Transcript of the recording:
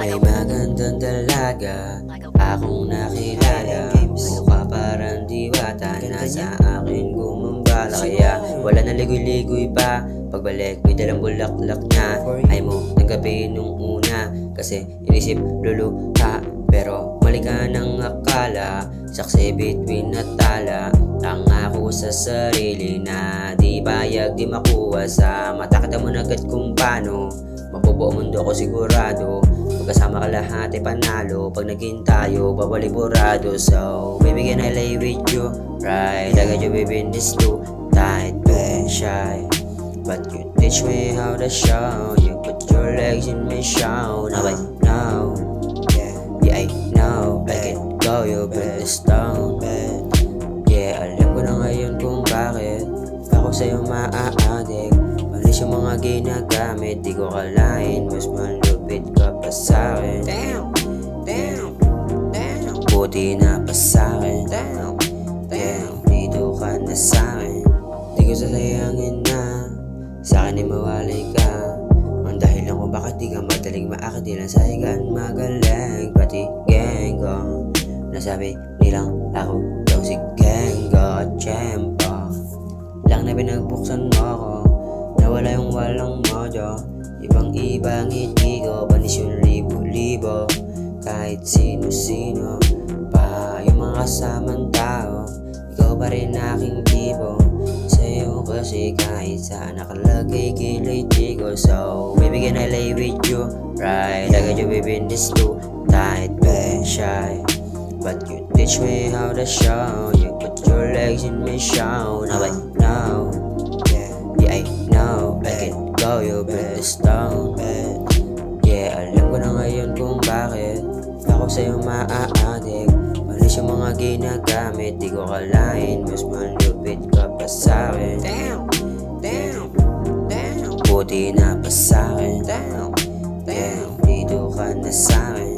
May magandang dalaga akong nakilala, mukha parang diwata, nasa akin gumambala. Kaya wala na ligoy-ligoy pa, pagbalik may dalang bulaklak na. Ay mo ng gabi nung una, kasi inisip luluha. Pero mali ka ng akala, saksi bituin at tala. Ang ako sa sarili na di bayag di makuha. Sa mata kita mo nagat kung paano mabubuo mundo ko sigurado. Pagkasama ka lahat ay panalo, pag naging tayo babaliburado. So baby, can I lay with you? Right, I got you baby in this too tight, but shy, but you teach me how to show. You put your legs in my show. Now I know, yeah I know, I can go you build the stone. Yeah, alam ko na ngayon kung bakit ako sa'yo maa-addict. Malis yung mga ginagamit, di ko kalain mas malupit ka pa sa'kin. Damn, buti na pa sa'kin. Damn, dito ka na sa'kin. Di ko sasayangin na sa'kin ay mawalay ka. Ang dahilan ko bakit di ka madaling maakit, di lang sa higaan magaling. Pati gang ko nasabi nilang ako daw si Gengo. Tiyempo lang na pinagbuksan mo ko, nawala yung walang mojo. Ibang-ibang ngiti ko, panis yung libo-libo. Kahit sino-sino pa yung mga kasamang tao, ikaw pa rin aking tipo. Sa'yo kasi kahit saan nakalagay kilay tigo. So baby, can I lay with you? Right, I got you baby in this too tight, but shy, but you teach me how to show. You put your legs in my show. Now I know, yeah I know, I can go you build the stone. Yeah, alam ko na ngayon kung bakit ako sa'yo maa-addict. Malis yung mga ginagamit, di ko kalain mas malupit ka pa sa'kin. Damn, buti na pa sa'kin. Damn, dito ka na sa'kin.